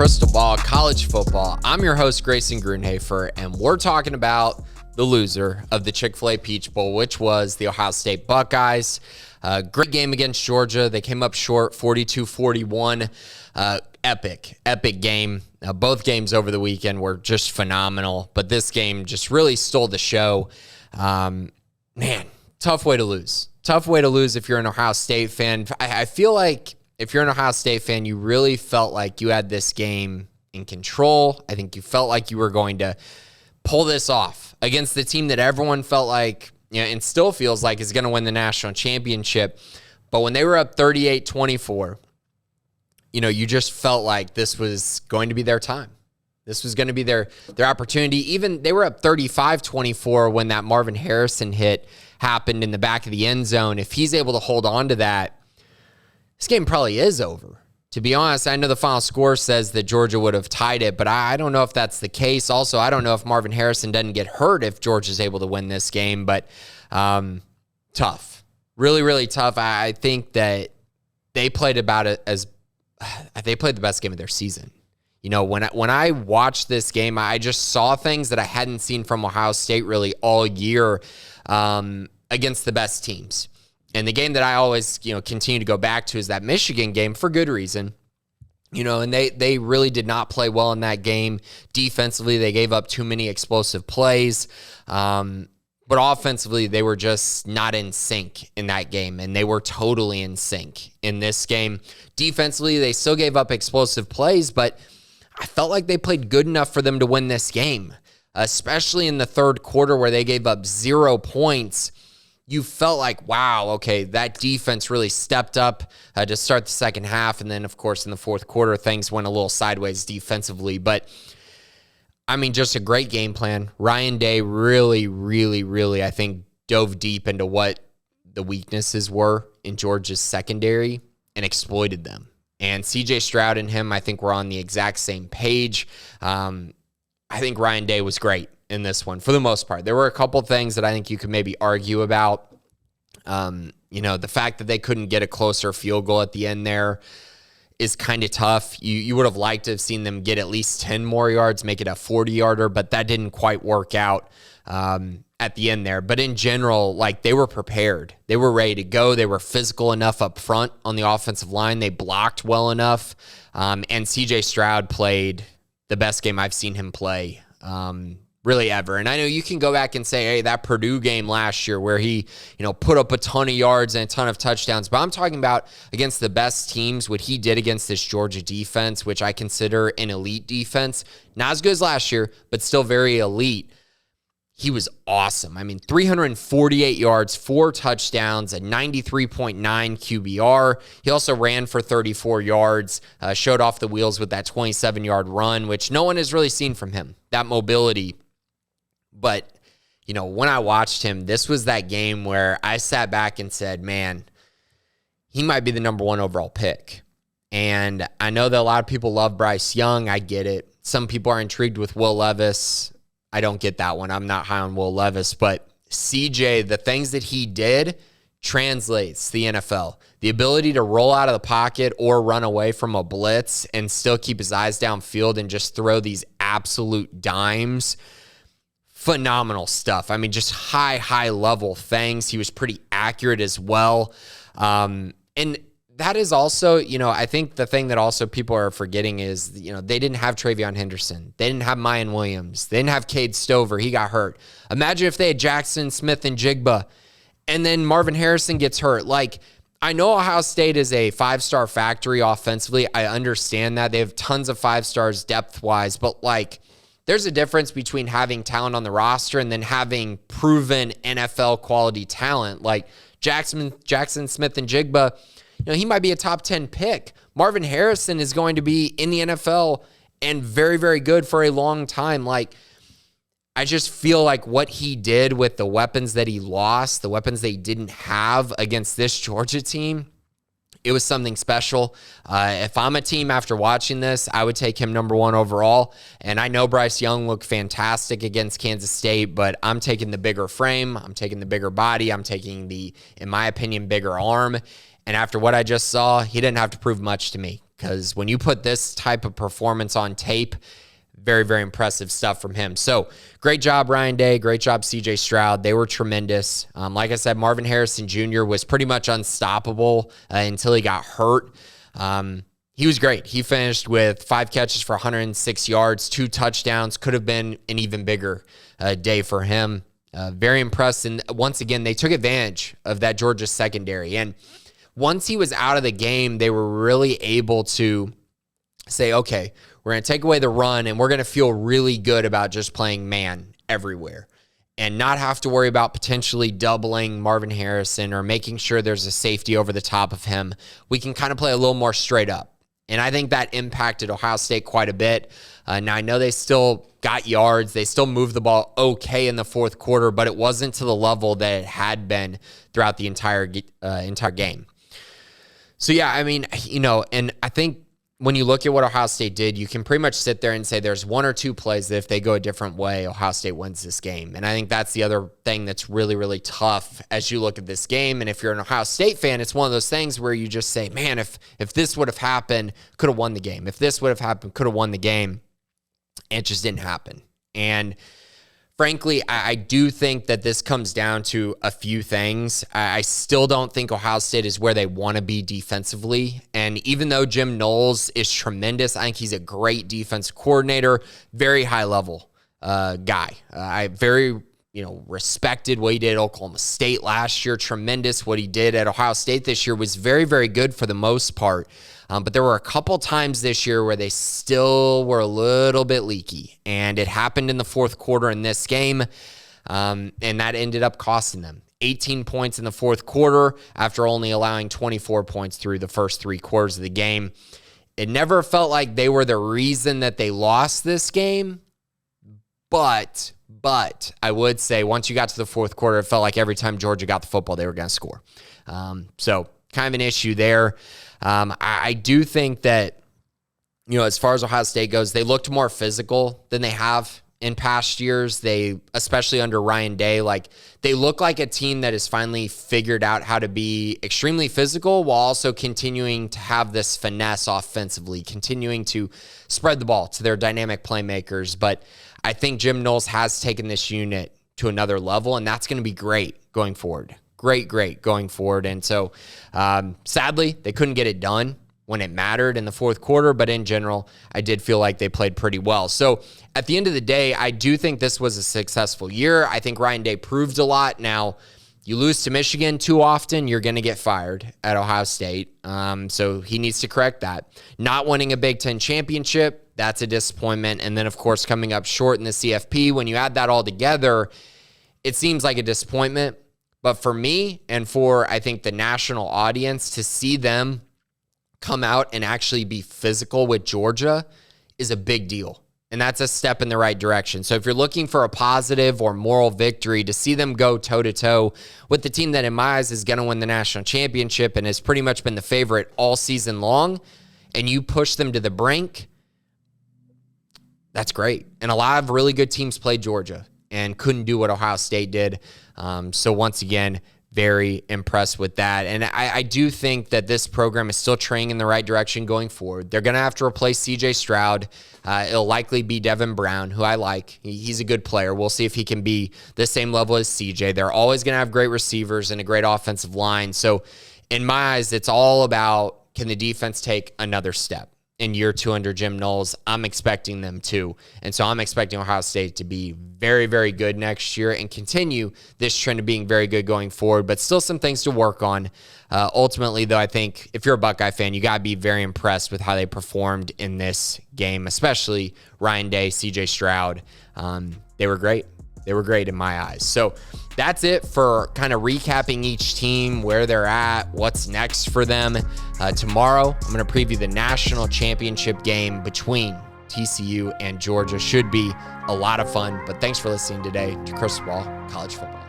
Crystal Ball College Football. I'm your host, Grayson Grunhafer, and we're talking about the loser of the Chick-fil-A Peach Bowl, which was the Ohio State Buckeyes. Great game against Georgia. They came up short, 42-41. Epic game. Both games over the weekend were just phenomenal, but this game just really stole the show. Man, tough way to lose. Tough way to lose if you're an Ohio State fan. I feel like if you're an Ohio State fan, you really felt like you had this game in control. I think you felt like you were going to pull this off against the team that everyone felt like, and still feels like is going to win the national championship. But when they were up 38-24, you just felt like this was going to be their time. This was going to be their opportunity. Even they were up 35-24 when that Marvin Harrison hit happened in the back of the end zone. If he's able to hold on to that, this game probably is over. To be honest, I know the final score says that Georgia would have tied it, but I don't know if that's the case. Also, I don't know if Marvin Harrison doesn't get hurt if Georgia's able to win this game, but tough. Really, really tough. I think that they played the best game of their season. When I watched this game, I just saw things that I hadn't seen from Ohio State really all year against the best teams. And the game that I always, continue to go back to is that Michigan game for good reason. And they really did not play well in that game. Defensively, they gave up too many explosive plays. But offensively, they were just not in sync in that game, and they were totally in sync in this game. Defensively, they still gave up explosive plays, but I felt like they played good enough for them to win this game, especially in the third quarter where they gave up 0 points. You felt like, wow, okay, that defense really stepped up to start the second half. And then, of course, in the fourth quarter, things went a little sideways defensively. But, just a great game plan. Ryan Day really, really, really, I think, dove deep into what the weaknesses were in Georgia's secondary and exploited them. And C.J. Stroud and him, I think, were on the exact same page. I think Ryan Day was great in this one for the most part. There were a couple things that I think you could maybe argue about. The fact that they couldn't get a closer field goal at the end there is kind of tough. You would have liked to have seen them get at least 10 more yards, make it a 40-yarder, but that didn't quite work out at the end there. But in general, they were prepared. They were ready to go. They were physical enough up front on the offensive line. They blocked well enough. And C.J. Stroud played the best game I've seen him play really ever. And I know you can go back and say, hey, that Purdue game last year where he, put up a ton of yards and a ton of touchdowns. But I'm talking about against the best teams, what he did against this Georgia defense, which I consider an elite defense. Not as good as last year, but still very elite. He was awesome. 348 yards, 4 touchdowns, a 93.9 QBR. He also ran for 34 yards, showed off the wheels with that 27-yard run, which no one has really seen from him, that mobility. But, when I watched him, this was that game where I sat back and said, man, he might be the number 1 overall pick. And I know that a lot of people love Bryce Young. I get it. Some people are intrigued with Will Levis. I don't get that one. I'm not high on Will Levis. But CJ, the things that he did translates to the NFL. The ability to roll out of the pocket or run away from a blitz and still keep his eyes downfield and just throw these absolute dimes. Phenomenal stuff. Just high level things. He was pretty accurate as well. And that is also, I think the thing that also people are forgetting is, they didn't have Travion Henderson. They didn't have Mayan Williams. They didn't have Cade Stover. He got hurt. Imagine if they had Jackson Smith and Jigba, and then Marvin Harrison gets hurt. I know Ohio State is a 5-star factory offensively. I understand that. They have tons of 5 stars depth-wise, but there's a difference between having talent on the roster and then having proven NFL quality talent. Jackson Smith and Jigba, he might be a top 10 pick. Marvin Harrison is going to be in the NFL and very, very good for a long time. I just feel like what he did with the weapons that he lost, the weapons that he didn't have against this Georgia team, it was something special. If I'm a team after watching this, I would take him number 1 overall. And I know Bryce Young looked fantastic against Kansas State, but I'm taking the bigger frame. I'm taking the bigger body. I'm taking the, in my opinion, bigger arm. And after what I just saw, he didn't have to prove much to me. because when you put this type of performance on tape, very, very impressive stuff from him. So great job, Ryan Day. Great job, CJ Stroud. They were tremendous. Like I said, Marvin Harrison Jr. was pretty much unstoppable until he got hurt. He was great. He finished with 5 catches for 106 yards, 2 touchdowns. Could have been an even bigger day for him. Very impressed. And once again, they took advantage of that Georgia secondary. And once he was out of the game, they were really able to say, okay, we're going to take away the run and we're going to feel really good about just playing man everywhere and not have to worry about potentially doubling Marvin Harrison or making sure there's a safety over the top of him. We can kind of play a little more straight up. And I think that impacted Ohio State quite a bit. Now, I know they still got yards. They still moved the ball okay in the fourth quarter, but it wasn't to the level that it had been throughout the entire game. So, yeah, I mean, and I think when you look at what Ohio State did, you can pretty much sit there and say there's 1 or 2 plays that if they go a different way, Ohio State wins this game. And I think that's the other thing that's really, really tough as you look at this game. And if you're an Ohio State fan, it's one of those things where you just say, man, if this would have happened, could have won the game. If this would have happened, could have won the game. And it just didn't happen. And frankly, I do think that this comes down to a few things. I still don't think Ohio State is where they want to be defensively. And even though Jim Knowles is tremendous, I think he's a great defense coordinator, very high level guy. I very respected what he did at Oklahoma State last year. Tremendous. What he did at Ohio State this year was very, very good for the most part. But there were a couple times this year where they still were a little bit leaky. And it happened in the fourth quarter in this game. And that ended up costing them 18 points in the fourth quarter after only allowing 24 points through the first 3 quarters of the game. It never felt like they were the reason that they lost this game. But I would say once you got to the fourth quarter, it felt like every time Georgia got the football, they were going to score. So kind of an issue there. I do think that, as far as Ohio State goes, they looked more physical than they have in past years. They, especially under Ryan Day, they look like a team that has finally figured out how to be extremely physical while also continuing to have this finesse offensively, continuing to spread the ball to their dynamic playmakers. But I think Jim Knowles has taken this unit to another level, and that's going to be great going forward. Great going forward. And so, sadly, they couldn't get it done when it mattered in the fourth quarter, but in general, I did feel like they played pretty well. So at the end of the day, I do think this was a successful year. I think Ryan Day proved a lot. Now, you lose to Michigan too often, you're going to get fired at Ohio State. So he needs to correct that. Not winning a Big Ten championship, that's a disappointment. And then, of course, coming up short in the CFP, when you add that all together, it seems like a disappointment. But for me and for, I think, the national audience, to see them come out and actually be physical with Georgia is a big deal. And that's a step in the right direction. So if you're looking for a positive or moral victory, to see them go toe-to-toe with the team that in my eyes is going to win the national championship and has pretty much been the favorite all season long, and you push them to the brink, that's great. And a lot of really good teams played Georgia and couldn't do what Ohio State did. So once again, very impressed with that. And I do think that this program is still trending in the right direction going forward. They're going to have to replace CJ Stroud. It'll likely be Devin Brown, who I like. He's a good player. We'll see if he can be the same level as CJ. They're always going to have great receivers and a great offensive line. So in my eyes, it's all about, can the defense take another step? In year 2 under Jim Knowles, I'm expecting them to. And so I'm expecting Ohio State to be very, very good next year and continue this trend of being very good going forward, but still some things to work on. Ultimately, though, I think if you're a Buckeye fan, you got to be very impressed with how they performed in this game, especially Ryan Day, CJ Stroud. They were great. They were great in my eyes. So that's it for kind of recapping each team, where they're at, what's next for them. Tomorrow, I'm going to preview the national championship game between TCU and Georgia. Should be a lot of fun. But thanks for listening today to Crystal Ball College Football.